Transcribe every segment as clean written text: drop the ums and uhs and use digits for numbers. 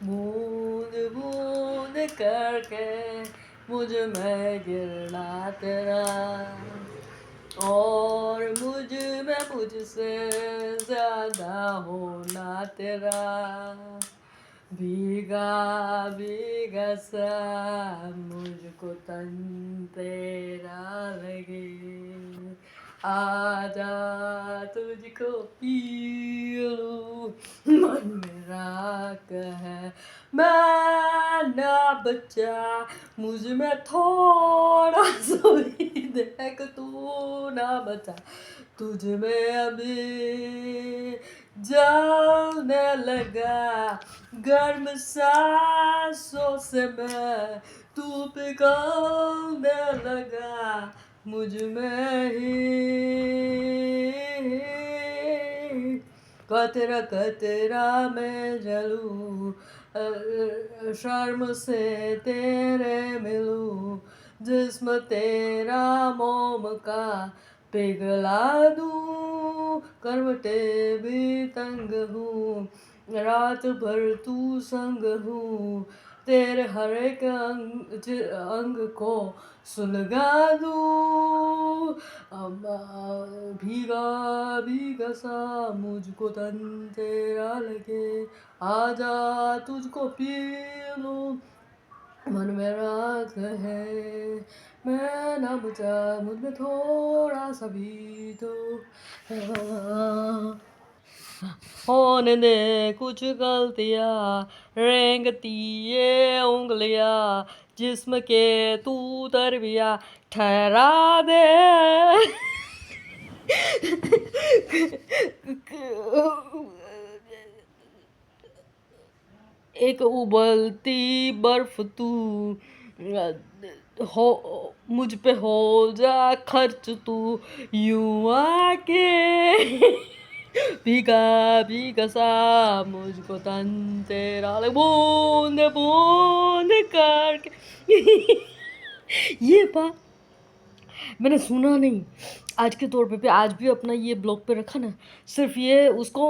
बूंद बूंद करके मुझ में गिरना तेरा, और मुझ में मुझसे ज्यादा होना तेरा। भीगा भीगा सा मुझको तन तेरा लगे, आजा तुझको पी लूं, मन मेरा कहे मैं ना बचा, मुझ में थोड़ा सा भी देख तू ना बचा, तुझ में अभी जलने लगा, गर्म सांसों से मैं तू पिघलने लगा, मुझ में ही कतरा कतरा मैं जलूं, शर्म से तेरे मिलूं, जिस्म तेरा मोम का पिघला दूं, करवटे भी तंग हूँ, रात भर तू संग हूँ, तेरे हर एक अंग को सुलगा दूं। भीगा भीगा सा मुझको तन तेरा लगे, आजा तुझको पी लूं, मन मेरा कहे मैं ना बचा, मुझ में थोड़ा सा भी तो होने दे कुछ गलतियाँ, रेंगती ये उंगलियाँ, जिस्म के तू तरबिया ठहरा दे। एक उबलती बर्फ तू, हो मुझ पे हो जा खर्च तू, यूं आके भीगा भीगा सा मुझको तन तेरा लगे, बूंद बूंद करके ये बात मैंने सुना नहीं, आज के तौर पे आज भी अपना ये ब्लॉग पे रखा ना, सिर्फ ये उसको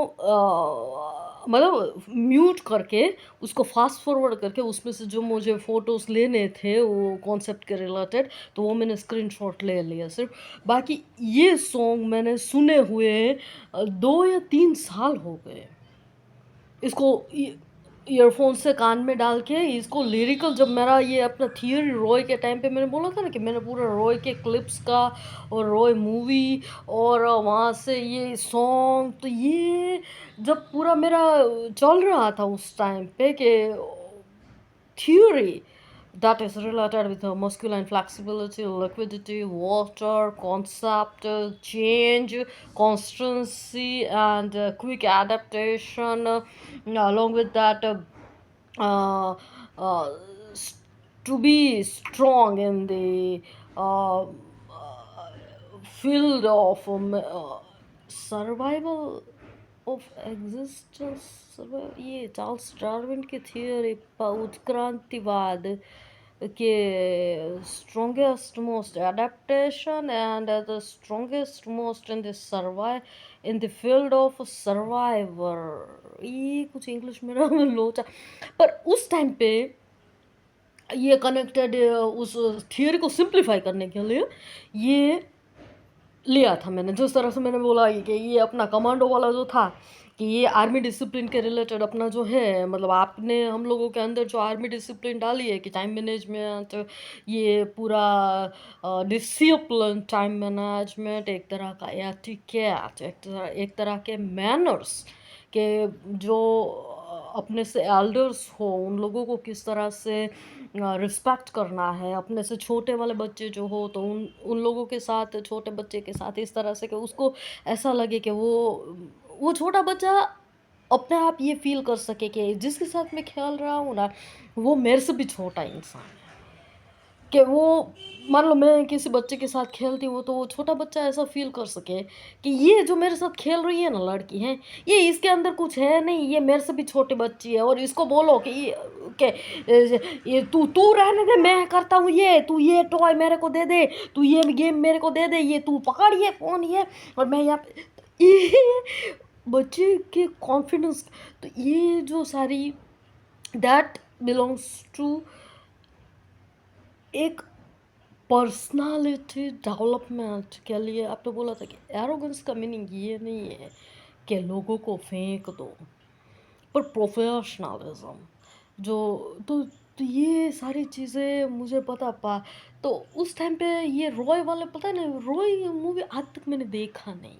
मतलब म्यूट करके उसको फास्ट फॉरवर्ड करके उसमें से जो मुझे फ़ोटोज़ लेने थे वो कॉन्सेप्ट के रिलेटेड, तो वो मैंने स्क्रीनशॉट ले लिया सिर्फ। बाकी ये सॉन्ग मैंने सुने हुए 2 या 3 साल हो गए इसको ईयरफोन से कान में डाल के इसको लिरिकल, जब मेरा ये अपना थियरी रॉय के टाइम पे मैंने बोला था ना कि मैंने पूरा रॉय के क्लिप्स का और रॉय मूवी और वहाँ से ये सॉन्ग, तो ये जब पूरा मेरा चल रहा था उस टाइम पे कि theory that is related with muscular flexibility, liquidity, water, concept, change, constancy, and quick adaptation. Along with that, uh, uh, to be strong in the uh, field of survival of existence, ये Charles Darwin की theory उत्क्रांतिवाद के strongest most adaptation and the strongest most in the survive in the field of survivor, ये कुछ English में लोचा, पर उस time पे ये कनेक्टेड उस थियोरी को सिंप्लीफाई करने के लिए ये लिया था मैंने, जिस तरह से मैंने बोला कि ये अपना कमांडो वाला जो था कि ये आर्मी डिसिप्लिन के रिलेटेड अपना जो है, मतलब आपने हम लोगों के अंदर जो आर्मी डिसिप्लिन डाली है कि टाइम मैनेजमेंट, ये पूरा डिसिप्लिन, टाइम मैनेजमेंट, एक तरह का एटिकेट, एक तरह के मैनर्स के जो अपने से एल्डर्स हो उन लोगों को किस तरह से रिस्पेक्ट करना है, अपने से छोटे वाले बच्चे जो हो तो उन लोगों के साथ, छोटे बच्चे के साथ इस तरह से कि उसको ऐसा लगे कि वो छोटा बच्चा अपने आप ये फील कर सके कि जिसके साथ मैं खेल रहा हूँ ना वो मेरे से भी छोटा इंसान है, कि वो मान लो मैं किसी बच्चे के साथ खेलती हूँ तो वो छोटा बच्चा ऐसा फील कर सके कि ये जो मेरे साथ खेल रही है ना लड़की है, ये इसके अंदर कुछ है नहीं, ये मेरे से भी छोटी बच्ची है, और इसको बोलो कि ये तू तू रहने दे, मैं करता हूँ ये, तू ये टॉय मेरे को दे दे, तू ये गेम मेरे को दे दे, ये तू पकड़ ये फ़ोन ये, और मैं यहाँ पे ये बच्चे के कॉन्फिडेंस, तो ये जो सारी दैट बिलोंग्स टू एक पर्सनालिटी डेवलपमेंट के लिए। आपने बोला था कि एरोगेंस का मीनिंग ये नहीं है कि लोगों को फेंक दो, पर प्रोफेशनलिज्म जो, तो ये सारी चीज़ें मुझे पता पा। तो उस टाइम पे ये रॉय वाले, पता है ना, रॉय मूवी आज तक मैंने देखा नहीं।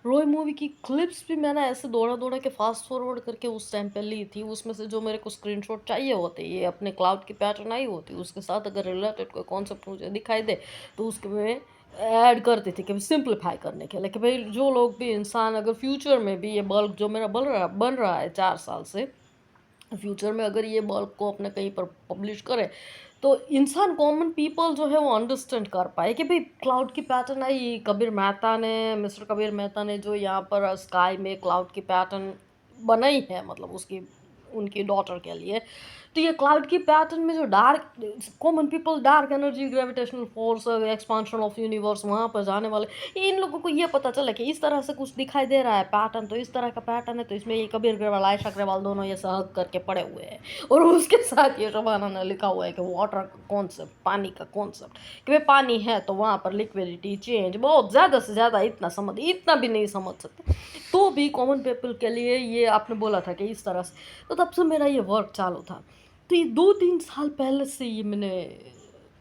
रॉय मूवी की क्लिप्स भी मैंने ऐसे दौड़ा दौड़ा के फास्ट फॉरवर्ड करके उस टाइम पे ली थी। उसमें से जो मेरे को स्क्रीनशॉट चाहिए होते, ये अपने क्लाउड की पैटर्न आई होती, उसके साथ अगर रिलेटेड कोई कॉन्सेप्ट मुझे दिखाई दे तो उसके में ऐड करती थी कि सिंप्लीफाई करने के लिए, कि भाई जो लोग भी इंसान अगर फ्यूचर में भी ये बल्ब जो मेरा बन रहा है 4 साल से, फ्यूचर में अगर ये बल्ब को अपने कहीं पर पब्लिश करे तो इंसान, कॉमन पीपल जो है वो अंडरस्टैंड कर पाए कि भाई क्लाउड की पैटर्न आई। कबीर मेहता ने, मिस्टर कबीर मेहता ने जो यहाँ पर स्काई में क्लाउड की पैटर्न बनाई है, मतलब उसकी, उनकी डॉटर के लिए, तो ये क्लाउड की पैटर्न में जो dark, common people, dark energy, gravitational force, expansion of universe, वहाँ पर जाने वाले, इन लोगों को ये पता चला कि इस तरह से कुछ दिखाई दे रहा है पैटर्न, तो इस तरह का पैटर्न है, तो इसमें ये कबीर अग्रवाल, आयशा अग्रवाल दोनों ये सहग करके पड़े हुए हैं। और उसके साथ ये शबाना ने लिखा हुआ है कि वाटर का कॉन्सेप्ट, पानी का कॉन्सेप्ट, कि भाई पानी है तो वहाँ पर लिक्विडिटी चेंज, बहुत ज़्यादा से ज़्यादा इतना भी नहीं समझ सकते, तो भी कॉमन पीपल के लिए ये आपने बोला था कि इस तरह से। तो तब से मेरा ये वर्क चालू था। तो ये 2-3 साल पहले से ये मैंने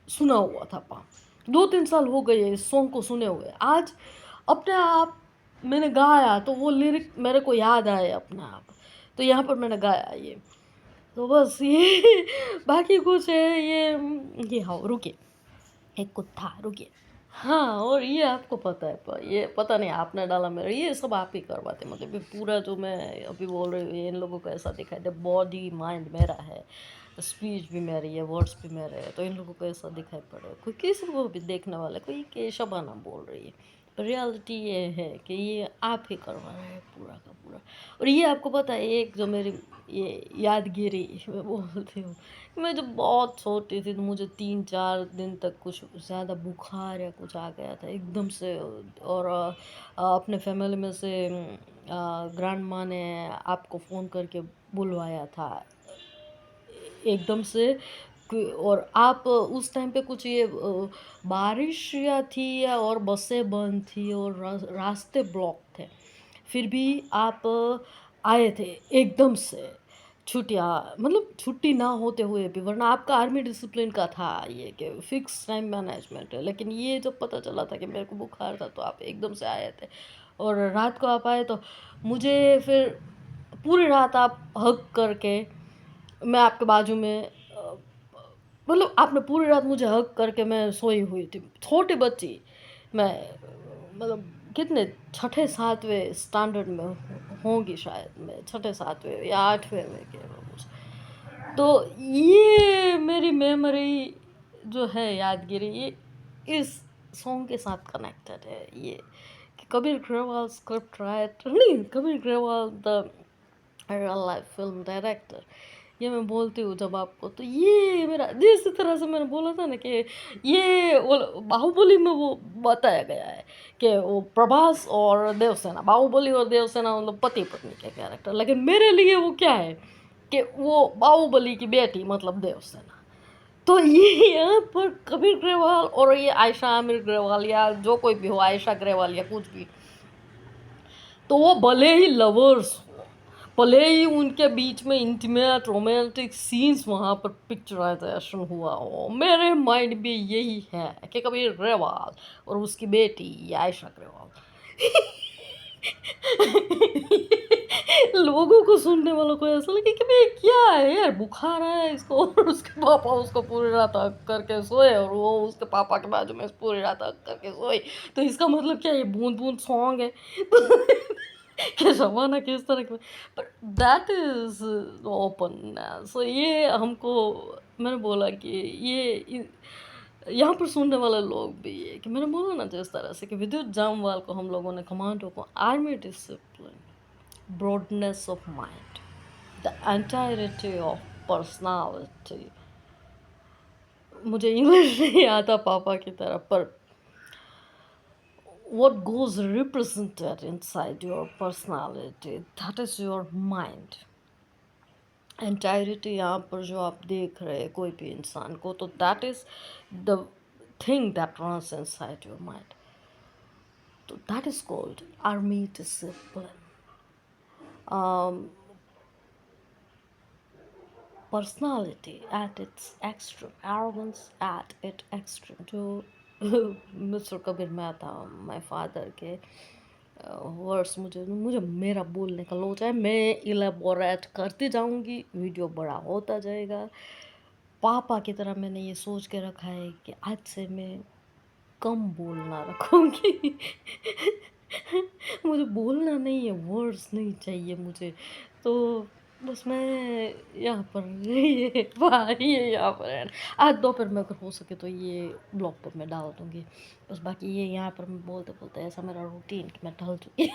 सुना हुआ था पा, 2-3 साल हो गए इस सॉन्ग को सुने हुए। आज अपने आप मैंने गाया तो वो लिरिक मेरे को याद आए अपने आप, तो यहाँ पर मैंने गाया ये। तो बस ये बाकी कुछ है ये हाँ रुकिए, एक कुत्ता रुकिए। हाँ, और ये आपको पता है, ये पता नहीं आपने डाला मेरे, ये सब आप ही करवाते, मतलब ये पूरा जो मैं अभी बोल रही हूँ ये इन लोगों को ऐसा दिखाई दे, बॉडी माइंड मेरा है, स्पीच भी मेरी है, वर्ड्स भी मेरे हैं, तो इन लोगों को ऐसा दिखाई पड़े, कोई किसी को भी देखने वाला कोई के शबाना बोल रही है, पर रियलिटी ये है कि ये आप ही करवा रहे हैं पूरा का पूरा। और ये आपको पता है, एक जो मेरी ये यादगिरी मैं बोलती हूँ, मैं जब बहुत छोटी थी तो मुझे 3-4 दिन तक कुछ ज़्यादा बुखार या कुछ आ गया था एकदम से। और अपने फैमिली में से ग्रैंड माँ ने आपको फ़ोन करके बुलवाया था एकदम से और आप उस टाइम पे कुछ ये बारिश या थी या और बसें बंद थी और रास्ते ब्लॉक थे, फिर भी आप आए थे एकदम से, छुट्टियाँ मतलब छुट्टी ना होते हुए भी, वरना आपका आर्मी डिसिप्लिन का था ये कि फिक्स टाइम मैनेजमेंट है, लेकिन ये जब पता चला था कि मेरे को बुखार था तो आप एकदम से आए थे। और रात को आप आए तो मुझे फिर पूरी रात आप हग करके, मैं आपके बाजू में मतलब आपने पूरी रात मुझे हग करके, मैं सोई हुई थी छोटी बच्ची, मैं मतलब कितने छठे सातवें स्टैंडर्ड में होंगी शायद, मैं छठे सातवें या आठवें में कह लो कुछ। तो ये मेरी मेमोरी जो है यादगिरी, ये इस सॉन्ग के साथ कनेक्टेड है ये, कि कबीर ग्रेवाल स्क्रिप्ट राइटर नहीं, Kabir Grewal the real life film director, ये मैं बोलती हूँ जब आपको, तो ये मेरा जिस तरह से मैंने बोला था ना कि ये वो बाहुबली में वो बताया गया है कि वो प्रभास और देवसेना, बाहुबली और देवसेना मतलब पति पत्नी के कैरेक्टर, लेकिन मेरे लिए वो क्या है कि वो बाहुबली की बेटी मतलब देवसेना। तो ये यहाँ पर कबीर ग्रेवाल और ये आयशा आमिर ग्रेवाल या जो कोई भी हो, आयशा ग्रेवाल या कुछ भी, तो वो भले ही लवर्स हो, भले ही उनके बीच में इंटीमेट रोमांटिक सीन्स वहाँ पर पिक्चराइजेशन हुआ हो, मेरे माइंड में यही है कि कबीर ग्रेवाल और उसकी बेटी आयशा ग्रेवाल लोगों को, सुनने वालों को ऐसा लगे कि भाई क्या है यार, बुखार आया इसको, और उसके पापा उसको पूरी रात हक करके सोए और वो उसके पापा के बाजू में पूरी रात हक करके सोए, तो इसका मतलब क्या, ये बूंद बूंद सॉन्ग है कि शबाना किस तरह की, पर दैट इज ओपन। सो ये हमको, मैंने बोला कि ये यहाँ पर सुनने वाले लोग भी ये कि मैंने बोला ना जिस तरह से कि विद्युत जामवाल को हम लोगों ने कमांडो को army discipline, broadness of mind, the entirety of personality, मुझे इंग्लिश नहीं आता पापा की तरह, पर what goes represented inside your personality, that is your mind, entirety यहाँ पर जो आप देख रहे हैं कोई भी इंसान को, तो that is the thing that runs inside your mind, तो that is called army discipline. Personality at its extreme, arrogance at its extreme, जो mister Kabir Mehta my father के वर्ड्स मुझे मुझे मेरा बोलने का लोचा है, मैं इलेबोरेट करती जाऊंगी, वीडियो बड़ा होता जाएगा। पापा की तरह मैंने ये सोच के रखा है कि आज से मैं कम बोलना रखूंगी। मुझे बोलना नहीं है, वर्ड्स नहीं चाहिए मुझे, तो बस मैं यहाँ पर ये यहाँ पर है। आज दोपहर में अगर हो सके तो ये ब्लॉग पर मैं डाल दूँगी, बस बाकी ये यहाँ पर मैं बोलते बोलते ऐसा मेरा रूटीन कि मैं ढल चुकी